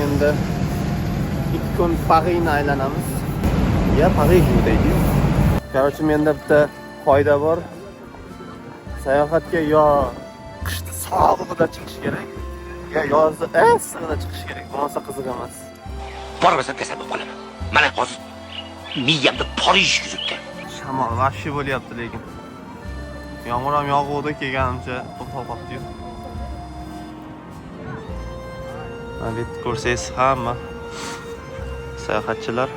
endi 2 kun Parijni aylanamiz. Ya Parij deydi. Короче, menda bitta qoida bor. Sayohatga yo qishda sog'lig'ida chiqish kerak, yo yozda issig'ida chiqish kerak. Bo'lmasa qiziq emas. Bormasam kasal bo'lib qolaman. Mana hozir miyamda Parij yuzibdi. Shamol vahshiy bo'lyapti lekin. Yomg'ir ham yog'uvdi, kelganimcha to'xtab qoldi-yu. Mana bu yerda ko'rsangiz hamma sayohatchilar.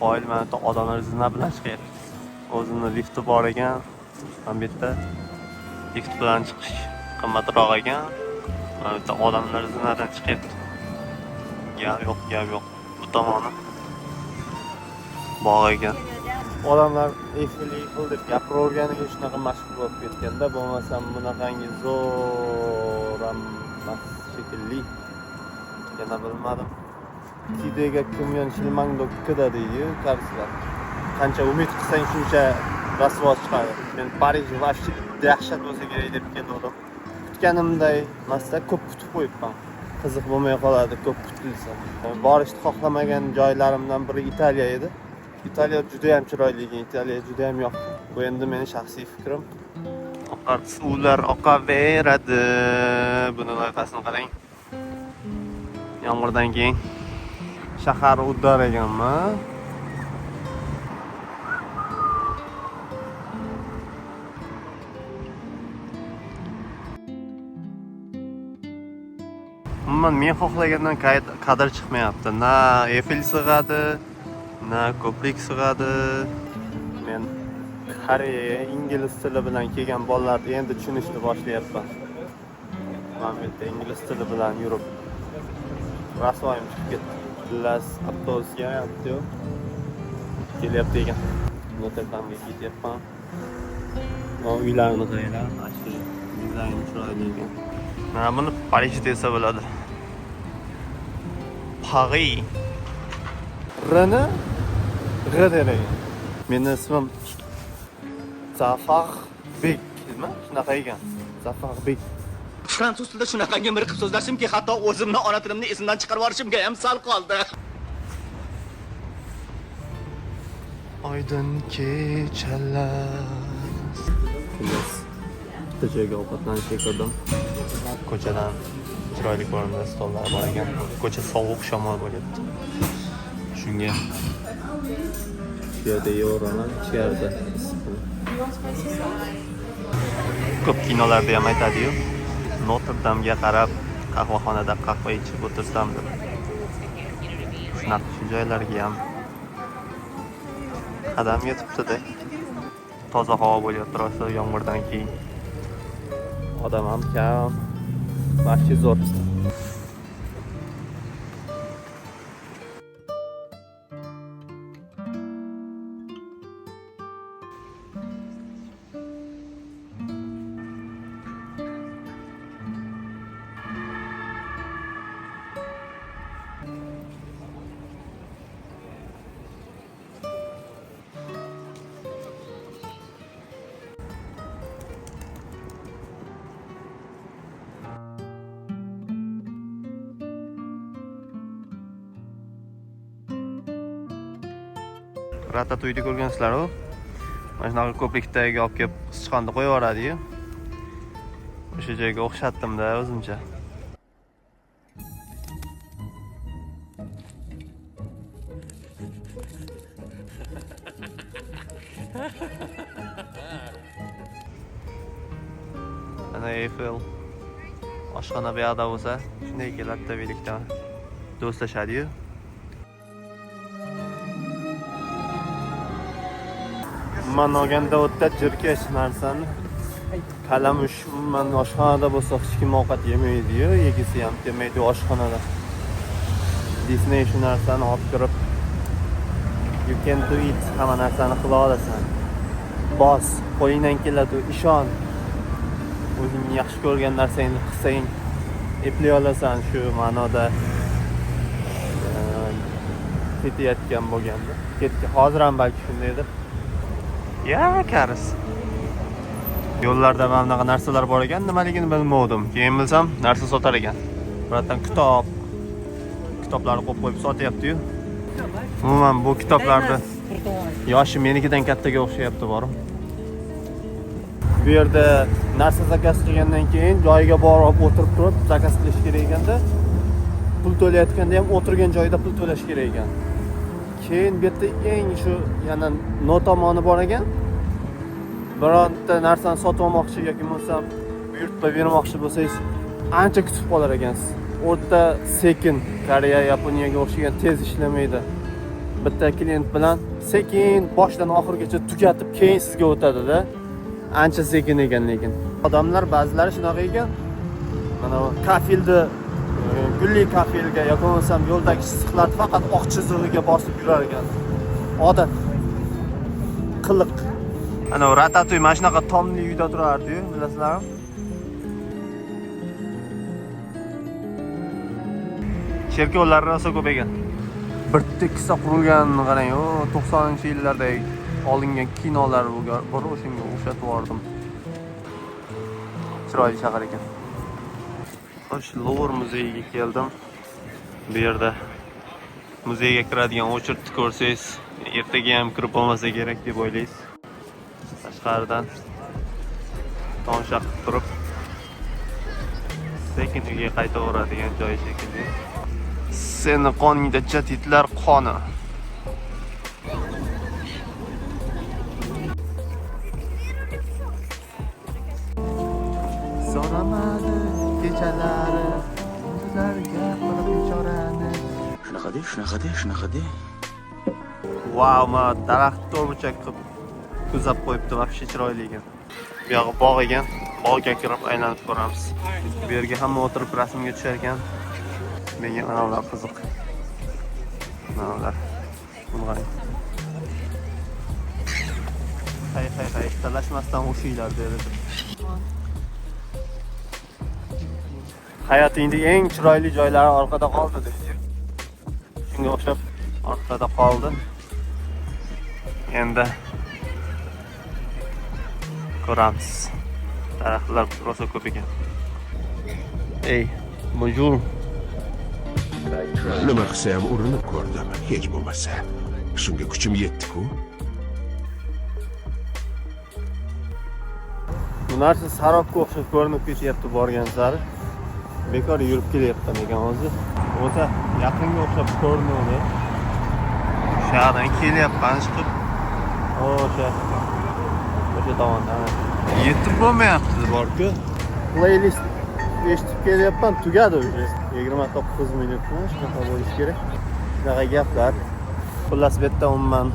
Qoyil mana bu odamlar zina bilan chiqyapti. O'zini lifti bor ekan. Mana bu yerda lift bilan chiqish qimmatroq ekan. Mana bu yerda odamlar zinadan chiqyapti. Gap yo'q. Bu tomoni bog' ekan. Odamlar Eiffel deb gapiraverganiga shunaqa mashhur bo'lib ketganda, bo'lmasam bunaqangi zo'r emas shekilli. Yana bilmadim. Kidega kimyon shilmangdo kida deydi, qarsizlar. Qancha umid qilsang shuncha rasvo chiqadi. Men Parij vashti dahshat bo'lsa kerak deb keldim. Kutganimday emasda ko'p kutib qo'yibman. Qiziq bo'lmay qoladi ko'p kutilsa. Borishni xohlamagan joylarimdan biri Italiya edi. Italiya juda ham chiroyli ekan, Italiya juda ham yoqdi. Bu endi mening shaxsiy fikrim. Oqar suvlar oqaveradi. Buni loyihasini qarang. Yomg'irdan keyin shahar uddar ekanmi? Umuman men xohlagandan kadr chiqmayapti. Na Eiffel sig'adi, na ko'prik sig'adi. Men Koreyaga ingliz tili bilan kelgan bolalarni endi tushunishni boshlayapman. Men bu yerda ingliz tili bilan yurib rasvoyim chiqib ketdi. Las avtobusga yotdi. Kelyapti ekan. Noterdamga ketyapman. Bu uylarni qaranglar, ashi dizayni chiroyli ekan. Mana buni Parij desa bo'ladi. Paris. Rani G'adere. Mening ismim Zafar Bek, nima? Shunaqa ekan. Zafar Bek. Fransuz tilida shunaqangi bir qilib so'zlashimki, hatto o'zimni ona tilimni esimdan chiqarib yuborishimga ham sal qoldi. Oydin kechalar. Xullas, bitta joyga ovqatlanishga kirdim. Ko'chadan chiroyli ko'rinadi, stollar bor ekan. Ko'cha sovuq, shamol bo'lyapti. Shunga shu yerda yo'raman, ichkarida. Ko'p kinolarda ham aytadi-yu. Noterdamga qarab qahvaxonada qahva ichib o'tirsam deb. Shunaqa shu joylarga ham qadam yetibdi-da. Toza havo bo'lyapti rosa yomg'irdan keyin. Odam ham kam. Vahshiy zo'r. Ratatouille'ni ko'rgansizlar-ku. Mana shunaqa ko'prikdagi olib kelib sichqonni qo'yib yuboradi-yu. O'sha joyga o'xshatdim-da o'zimcha. Ana Eiffel. Oshxona bu yoqda bo'lsa, shunday keladi-da birlikda. Do'stlashadi-yu. Man olganda o'tda jirkash narsani Kalamush umuman oshxonada bo'lsa hech kim ovqat yemaydi-yu, yegisi ham kelmaydi oshxonada. Disney shu narsani olib kirib, you can do it, hamma narsani qila olasan. Bos, qo'lingdan keladi, ishon. O'zing yaxshi ko'rgan narsangni qilsang, eplay olasan shu ma'noda. Ketayotgan bo'lganda. Hozir ham balki shundaydir. Ya, karis. Yo'llarda mana bunaqa narsalar bor ekan, nimaligini bilmovdim. Keyin bilsam, narsa sotar ekan. Birodan kitoblarni qo'yib qo'yib sotyapti-yu. Umuman bu kitoblarda yoshi menikidan kattaga o'xshayapti borim. Bu yerda narsa zakaz qilgandan keyin joyiga borib o'tirib turib zakaz qilish kerak ekanda, pul to'layotganda ham o'tirgan joyida pul to'lash kerak ekan. Keyin bu yerda eng shu yana notomoni bor ekan. Bironta narsani sotib olmoqchi yoki bo'lsam buyurtma bermoqchi bo'lsangiz, ancha kutib qolar ekansiz. O'rta sekin, Koreya, Yaponiyaga o'xshagan tez ishlamaydi. Bitta klient bilan sekin boshdan oxirigacha tugatib, keyin sizga o'tadi-da. Ancha sekin ekan lekin. Odamlar ba'zilari shunaqa ekan. Mana kafilni gulli kafilga yoki bo'lsam yo'ldagi chiziqlarni faqat oq chizig'iga bosib yurar ekan. Odat. Qiliq. Ana Ratatouille mana shunaqa tomli uyda turardi-yu, bilasizlarmi? Cherkovlar rosa ko'p ekan. Bir tekisda qurilganini qarang, 90-yillarda olingan kinolar bor, o'shanga o'xshatib yubordim. Chiroyli shahar ekan. Xo'sh, Louvre muzeyiga keldim. Bu yerda muzeyga kiradigan очередni ko'rsangiz, ertaga ham kirib olmasa kerak deb o'ylaysiz. Tashqaridan tomosha qilib turib, sekin uyga qaytaveradigan joy shekilli. Seni qoningda jadidlar qoni. So'ramadi kechalari, o'zlariga qilib bechorani. Shunaqa de. Wow, ma daraxt to'rmuchak qilib kuzab qo'yibdi, вообще chiroyli ekan. Bu yog'i bog' ekan, bog'ga kirib aylanib ko'ramiz. Bu yerga hamma o'tirib rasmga tushar ekan. Menga manalar qiziq. Manalar. Bunday. Hay, talashmasdan o'shinglar dedi. Hayotingdagi eng chiroyli joylari orqada qoldi dedi. Shunga o'xshab orqada qoldi. Endi ko'ramiz. Daraxtlar rosa ko'p ekan. Ey, bonjour. Nima qilsam urinib ko'rdim, hech bo'lmasa. Shunga kuchim yetdi-ku. Bu narsa sarobga o'xshab ko'rinib ketyapti borgan sari. Bekor yurib kelyapman ekan hozir. O'ta yaqinga o'xshab ko'rinadi. Shahardan kelyapman chiqib. O'sha tomondan. Yetib bo'lmayapti borku. Playlist eshitib kelyapman, tugadi o'sha. 29 minutmi, shunaqa bo'lishi kerak. Shunaqa gaplar. Xullas bu yerda umuman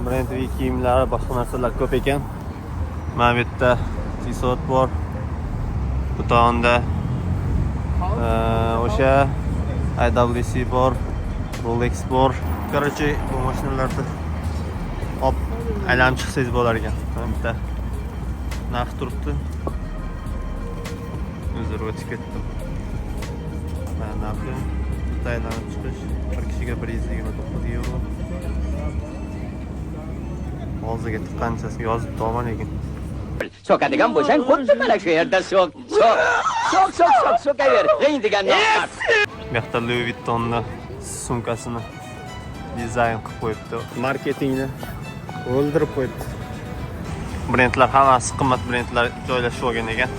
brendli kiyimlar, boshqa narsalar ko'p ekan. Mana bu yerda Tissot bor. Bu tomonda o'sha IWC bor, Rolex bor. Короче, bu mashinalarda hop aylanib chiqsangiz bo'lar ekan. Mana bitta narx turibdi. O'zir o'tib ketdim. Mana narxi bitta aylanib chiqish bir kishiga 129 euro. Hozirga qanchasi yozib olman lekin. So'kadigan bo'lsang, xuddi mana shu yerda so'kaver. Ring degan nom. Bu yoqda Louis Vuitton'ni sumkasini dizayn qilib qo'yibdi. Marketingni o'ldirib qo'yibdi. Brendlar hammasi qimmat brendlar joylashib olgan ekan.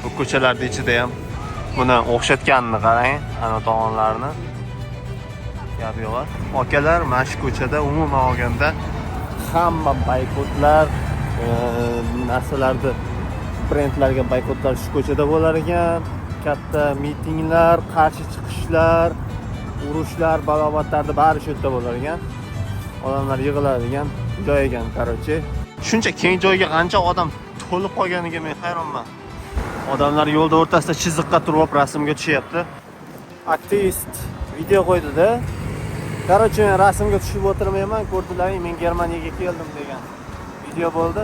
Bu ko'chalarning ichida ham buni o'xshatganini qarang, ana tomonlarni. Gap yo'q. Okalar mana shu ko'chada umuman olganda hamma boykotlar, narsalarni brendlarga boykotlar shu ko'chada bo'lar ekan. Katta mitinglar, qarshi chiqishlar, urushlar, balobatlarni bari shu yerda bo'lar ekan. Odamlar yig'iladigan joy ekan, короче. Shuncha keng joyga qancha odam to'lib qolganiga men hayronman. Odamlar yo'lda o'rtasida chiziqqa turib rasmga tushyapti. Aktivist video qo'ydi-da. Короче, men rasmga tushib o'tirmayman, ko'rdilaring, men Germaniyaga keldim degan video bo'ldi.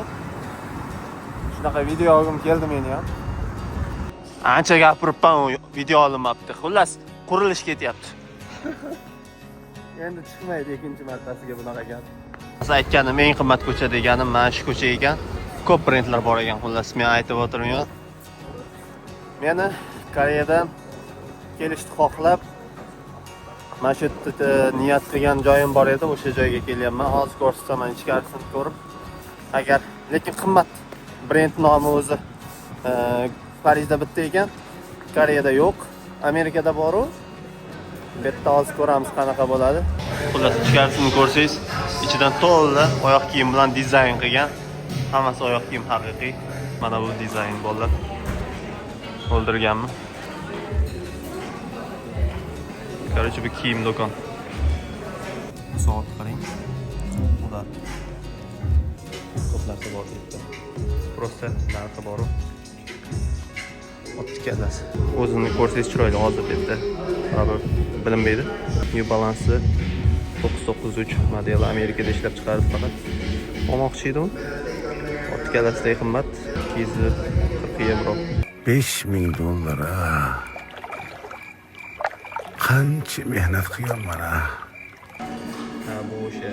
Shunaqa video olgim keldi meni ham. Ancha gapiribman, video olinmabdi. Xullas, qurilish ketyapti. Endi chiqmaydi ikkinchi martasiga bunaqa gap. Siz aytganim eng qimmat ko'cha deganim mana shu ko'cha ekan. Ko'p brendlar bor ekan, xullas men aytib o'tirmayman. Meni Koreyadan kelishni xohlab, mana shu yerda niyat qilgan joyim bor edi, o'sha joyga kelyapman. Hozir ko'rsataman ichkarisini ko'rib. Agar lekin qimmat brend nomi o'zi Parijda bitta ekan, Koreyada yo'q, Amerikada bor-u. Bu yerda hozir ko'ramiz qanaqa bo'ladi. Xullas ichkarisini ko'rsangiz, ichidan to'la oyoq kiyim bilan dizayn qilgan. Hammasi oyoq kiyim haqiqiy. Mana bu dizayn bo'ldi. O'ldirganmi? Короче, bu kiyim do'kon. Soat qarang. Ular ko'p narsa bor yerda. Просто narxi bor-u. Optikalasi. O'zini ko'rsangiz chiroyli hozir yerda. Baribir bilinmaydi. New Balance 993 modeli Amerikada ishlab chiqarib faqat. Olmoqchi edim. Optikalasida qimmat 240 yevro. $5000 qancha mehnat qilganman ha. Ha, bu o'sha.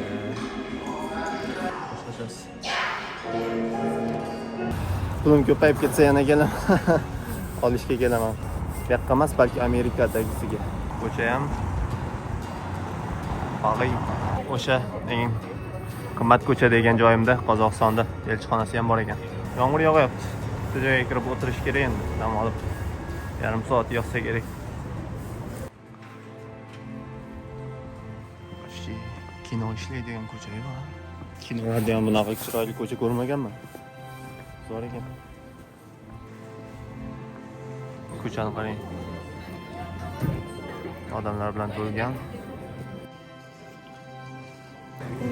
Pulim ko'payib ketsa yana kelaman. Olishga kelaman. Bu yoqqa emas, balki Amerikadagisiga. Ko'cha ham Paris. O'sha eng qimmat ko'cha degan joyimda Qozog'istonda elchixonasi ham bor ekan. Yomg'ir yog'yapti. Shu joyga kirib o'tirish kerak endi. Dam olib yarim soat yotsa kerak. Kino ishlaydigan ko'cha edi. Kinolarda ham bunaqa chiroyli ko'cha ko'rmaganman. Zo'r ekan. Ko'chani qarang. Odamlar bilan to'lgan.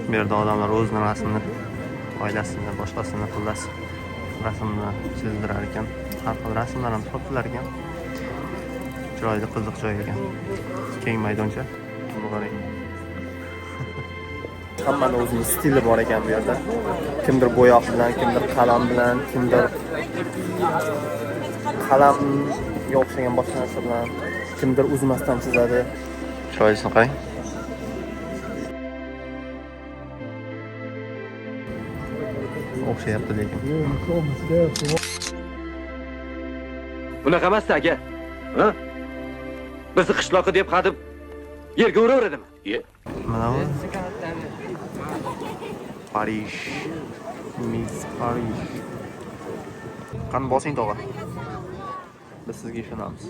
Bu yerda odamlar o'zining rasmini, oilasini, boshqasini xullas rasmni chizdirar ekan. Har xil rasmlar ham topdilar ekan. Chiroyli qiziq joy ekan. Keng maydoncha. Buni qarang. Hammaning o'zining stili bor ekan bu yerda. Kimdir bo'yoq bilan, kimdir qalam bilan, kimdir qalamga o'xshagan boshqa narsa bilan, kimdir uzmasdan chizadi. Chiroylisini qarang. O'xshayapti lekin. Bunaqa emas aka. Ha? Bizni qishloqi deb hadib yerga uraveradimi? Mana bu Parij. Miss Parij. Qani bosing tog'a. Biz sizga ishonamiz.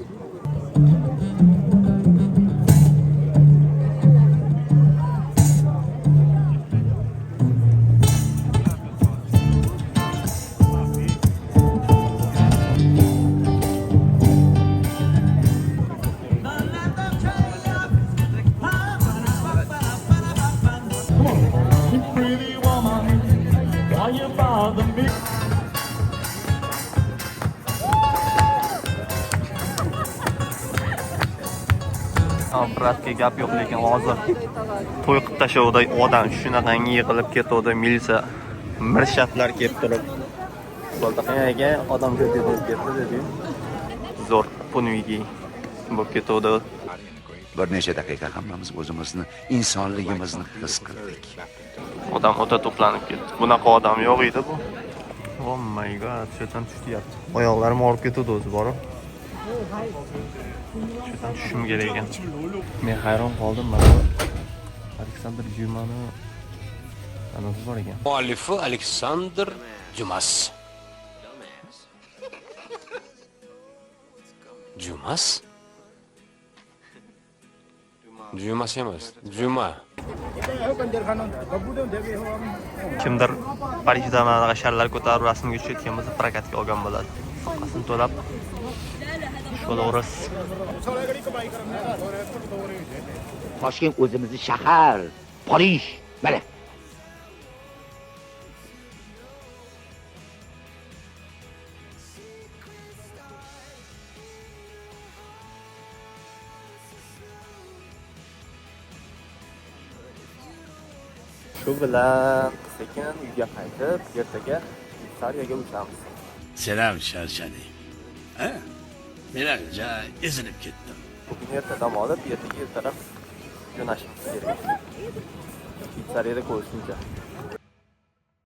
Bratga gap yo'q lekin hozir to'y qilib tashlavdi odam shunaqangi yig'ilib ketdi, militsiya mirshaflar kelib turib bo'ldi. Odam ko'p bo'lib ketdi dedi. Zo'r punvigi bo'lib ketdi. Bir necha daqiqa hammamiz o'zimizni insonligimizni his qildik. Odam o'ta to'planib ketdi. Bunaqa odam yo'q edi bu. Oh my god, shudan tushyapti. Oyoqlarim og'rib ketdi o'zi bor. Shudan tushim kerak ekan. Men hayron qoldim. Mana Aleksandr Jumani anasi bor ekan. Muallifi Aleksandr Jumas. Jumas? Jumas emas, Juma. Kimdir Parijda mana sharlar ko'tarib rasmga tushayotgan bo'lsa, prokatga olgan bo'ladi. Qasam to'lab Sho'lg'oriz. Toshkent o'zimizning shahar, Parij, mana. Shu bilan sekin uyga qaytib, ertaga Shveysariyaga uchamiz. Selam Sharshani. Ha? Men ancha ezilib ketdim. Bugun erta dam olib, ertaga ertalab jo'nashimiz kerak. Shveysariyada ko'rishguncha.